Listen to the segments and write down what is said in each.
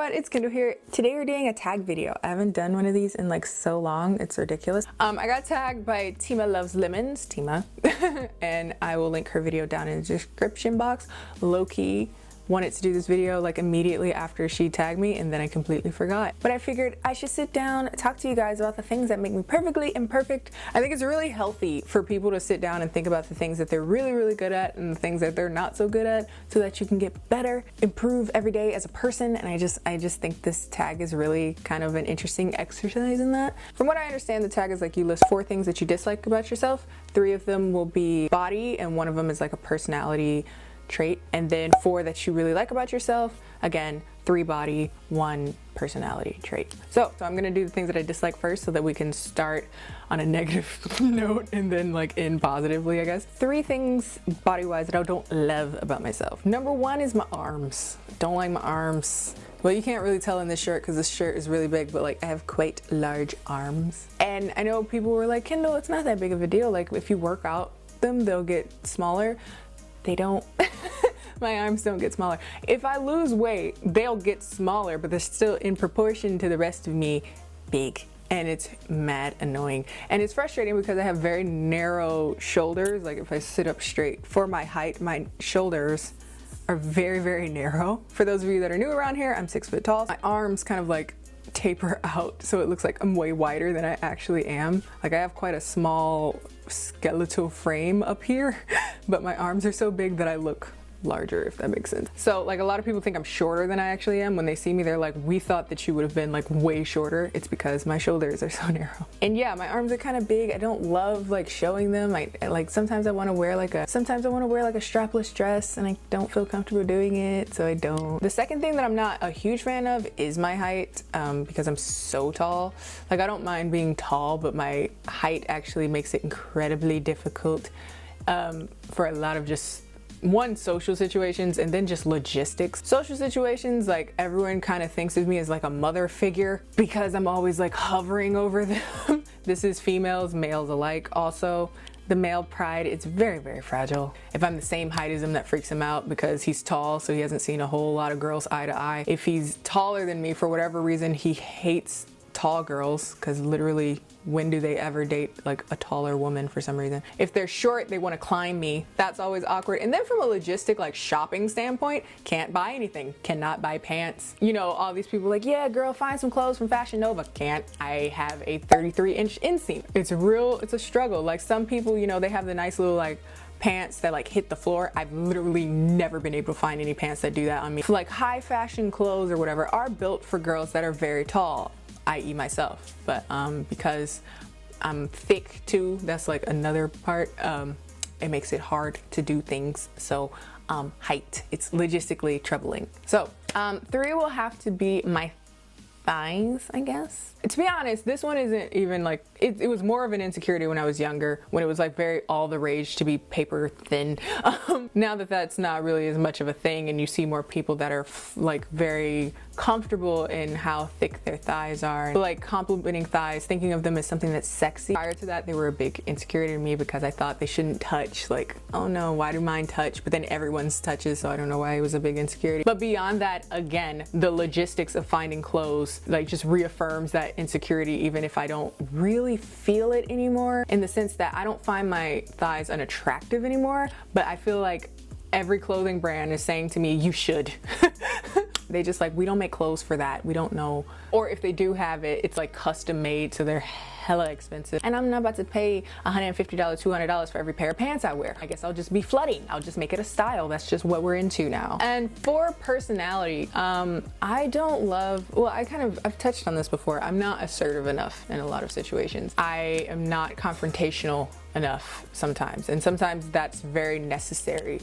everyone, it's Kendall here. Today we're doing a tag video. I haven't done one of these in like so long, it's ridiculous. I got tagged by Tima Loves Lemons, Tima, and I will link her video down in the description box. Low-key wanted to do this video like immediately after she tagged me, and then I completely forgot. But I figured I should sit down, talk to you guys about the things that make me perfectly imperfect. I think it's really healthy for people to sit down and think about the things that they're really, really good at and the things that they're not so good at, so that you can get better, improve every day as a person. And I just think this tag is really kind of an interesting exercise in that. From what I understand, the tag is like you list 4 things that you dislike about yourself. 3 of them will be body, and 1 of them is like a personality trait, and then 4 that you really like about yourself. Again, 3 body, 1 personality trait. So I'm gonna do the things that I dislike first, so that we can start on a negative note and then like end positively, I guess. 3 things body-wise that I don't love about myself. Number 1 is my arms. Don't like my arms. Well, you can't really tell in this shirt because this shirt is really big, but like I have quite large arms. And I know people were like, Kendall, it's not that big of a deal. Like if you work out them, they'll get smaller. They don't. My arms don't get smaller. If I lose weight, they'll get smaller, but they're still in proportion to the rest of me big. And it's mad annoying. And it's frustrating because I have very narrow shoulders. Like if I sit up straight for my height, my shoulders are very, very narrow. For those of you that are new around here, I'm 6 foot tall. My arms kind of like taper out, so it looks like I'm way wider than I actually am. Like I have quite a small skeletal frame up here, but my arms are so big that I look larger, if that makes sense. So like a lot of people think I'm shorter than I actually am. When they see me, they're like, we thought that you would have been like way shorter. It's because my shoulders are so narrow. And yeah, my arms are kind of big. I don't love like showing them. I like sometimes I want to wear like a strapless dress, and I don't feel comfortable doing it, so I don't. The second thing that I'm not a huge fan of is my height, because I'm so tall. Like I don't mind being tall, but my height actually makes it incredibly difficult for a lot of just social situations, and then just logistics. Social situations, like everyone kind of thinks of me as like a mother figure because I'm always like hovering over them. This is females, males alike. Also, the male pride, it's very, very fragile. If I'm the same height as him, that freaks him out because he's tall, so he hasn't seen a whole lot of girls eye to eye. If he's taller than me, for whatever reason, he hates tall girls, because literally when do they ever date like a taller woman for some reason? If they're short, they want to climb me. That's always awkward. And then from a logistic like shopping standpoint, can't buy anything, cannot buy pants. You know, all these people like, yeah girl, find some clothes from Fashion Nova. Can't. I have a 33-inch inseam. It's a struggle. Like some people, you know, they have the nice little like pants that like hit the floor. I've literally never been able to find any pants that do that on me. Like high fashion clothes or whatever are built for girls that are very tall, i.e. myself, but because I'm thick too, that's like another part. It makes it hard to do things. So height, it's logistically troubling. So 3 will have to be my thighs, I guess. To be honest, this one isn't even like, it was more of an insecurity when I was younger, when it was like very all the rage to be paper thin. Now that that's not really as much of a thing, and you see more people that are like very comfortable in how thick their thighs are, like complimenting thighs, thinking of them as something that's sexy. Prior to that, they were a big insecurity to me because I thought they shouldn't touch. Like, oh no, why do mine touch? But then everyone's touches, so I don't know why it was a big insecurity. But beyond that, again, the logistics of finding clothes like just reaffirms that insecurity, even if I don't really feel it anymore, in the sense that I don't find my thighs unattractive anymore, but I feel like every clothing brand is saying to me, you should. They just like, we don't make clothes for that. We don't know. Or if they do have it, it's like custom made, so they're hella expensive. And I'm not about to pay $150, $200 for every pair of pants I wear. I guess I'll just be flooding. I'll just make it a style. That's just what we're into now. And for personality, I don't love, well, I've touched on this before. I'm not assertive enough in a lot of situations. I am not confrontational enough sometimes, and sometimes that's very necessary.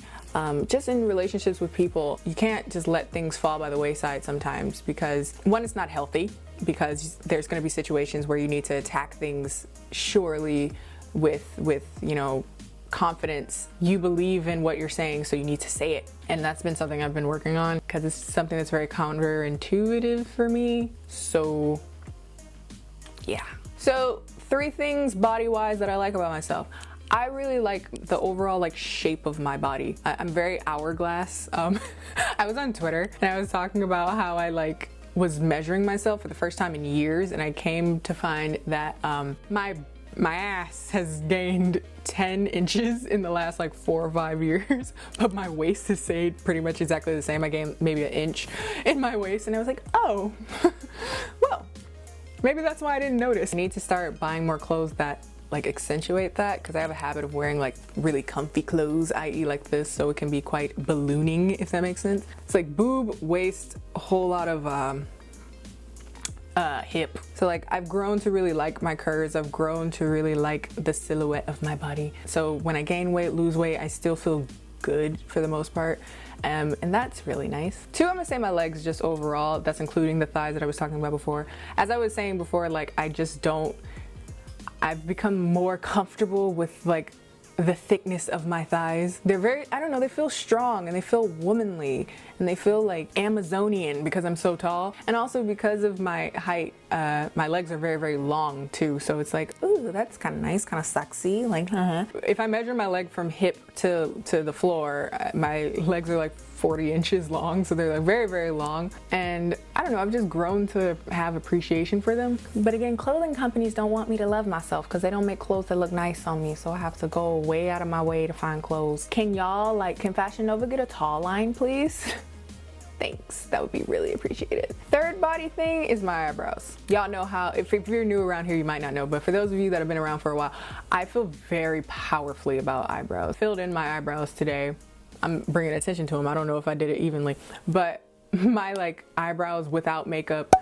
Just in relationships with people, you can't just let things fall by the wayside sometimes, because 1, it's not healthy, because there's going to be situations where you need to attack things surely with you know, confidence. You believe in what you're saying, so you need to say it. And that's been something I've been working on, because it's something that's very counterintuitive for me. So yeah. So 3 things body-wise that I like about myself. I really like the overall like shape of my body. I'm very hourglass. I was on Twitter and I was talking about how I like was measuring myself for the first time in years, and I came to find that my ass has gained 10 inches in the last like 4 or 5 years, but my waist has stayed pretty much exactly the same. I gained maybe an inch in my waist, and I was like, oh, well, maybe that's why I didn't notice. I need to start buying more clothes that like accentuate that, because I have a habit of wearing like really comfy clothes, i.e. like this, so it can be quite ballooning, if that makes sense. It's like boob, waist, a whole lot of hip. So like I've grown to really like my curves. I've grown to really like the silhouette of my body. So when I gain weight, lose weight, I still feel good for the most part. And that's really nice. 2, I'm gonna say my legs just overall. That's including the thighs that I was talking about before. As I was saying before, like I've become more comfortable with like the thickness of my thighs. They're very, I don't know, they feel strong and they feel womanly and they feel like Amazonian because I'm so tall. And also because of my height, my legs are very, very long too. So it's like, ooh, that's kind of nice, kind of sexy. Like, If I measure my leg from hip to the floor, my legs are like 40 inches long, so they're like very, very long. And I don't know, I've just grown to have appreciation for them. But again, clothing companies don't want me to love myself because they don't make clothes that look nice on me, so I have to go way out of my way to find clothes. Can Fashion Nova get a tall line, please? Thanks, that would be really appreciated. Third body thing is my eyebrows. Y'all know how, if you're new around here, you might not know, but for those of you that have been around for a while, I feel very powerfully about eyebrows. Filled in my eyebrows today. I'm bringing attention to them. I don't know if I did it evenly, but my like eyebrows without makeup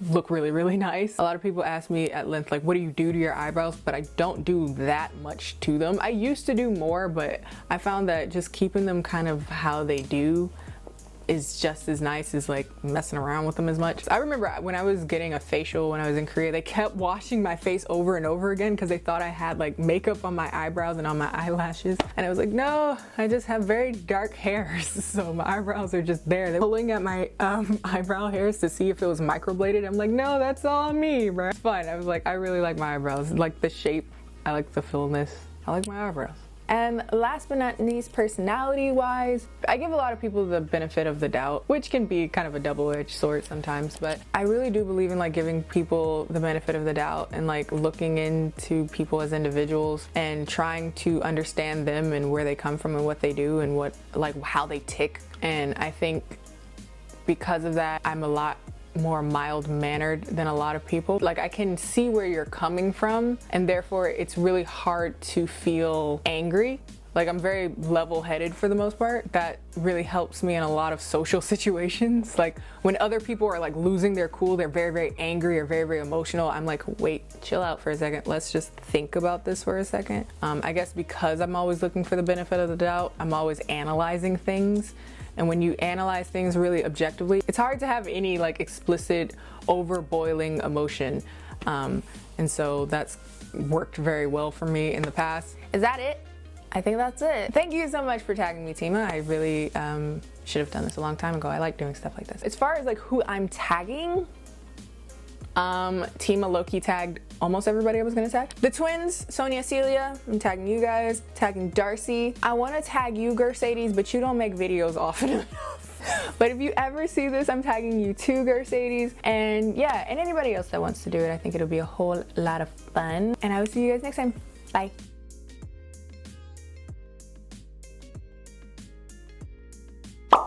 look really, really nice. A lot of people ask me at length, like, what do you do to your eyebrows? But I don't do that much to them. I used to do more, but I found that just keeping them kind of how they do is just as nice as like messing around with them as much. I remember when I was getting a facial when I was in Korea, they kept washing my face over and over again because they thought I had like makeup on my eyebrows and on my eyelashes. And I was like, no, I just have very dark hairs. So my eyebrows are just there. They're pulling at my eyebrow hairs to see if it was microbladed. I'm like, no, that's all me, bro. It's fine. I was like, I really like my eyebrows. I like the shape. I like the fullness. I like my eyebrows. And last but not least, personality-wise, I give a lot of people the benefit of the doubt, which can be kind of a double-edged sword sometimes, but I really do believe in like giving people the benefit of the doubt and like looking into people as individuals and trying to understand them and where they come from and what they do and what, like, how they tick. And I think because of that, I'm a lot more mild-mannered than a lot of people. Like, I can see where you're coming from, and therefore it's really hard to feel angry. Like, I'm very level-headed for the most part. That really helps me in a lot of social situations. Like, when other people are like losing their cool, they're very, very angry or very, very emotional, I'm like, wait, chill out for a second. Let's just think about this for a second. I guess because I'm always looking for the benefit of the doubt, I'm always analyzing things. And when you analyze things really objectively, it's hard to have any like explicit overboiling emotion. And so that's worked very well for me in the past. Is that it? I think that's it. Thank you so much for tagging me, Tima. I really should have done this a long time ago. I like doing stuff like this. As far as like who I'm tagging, Tima low-key tagged almost everybody I was gonna tag. The twins, Sonia, Celia, I'm tagging you guys. Tagging Darcy. I wanna tag you, Gersades, but you don't make videos often enough. But if you ever see this, I'm tagging you too, Gersades. And yeah, and anybody else that wants to do it, I think it'll be a whole lot of fun. And I will see you guys next time. Bye.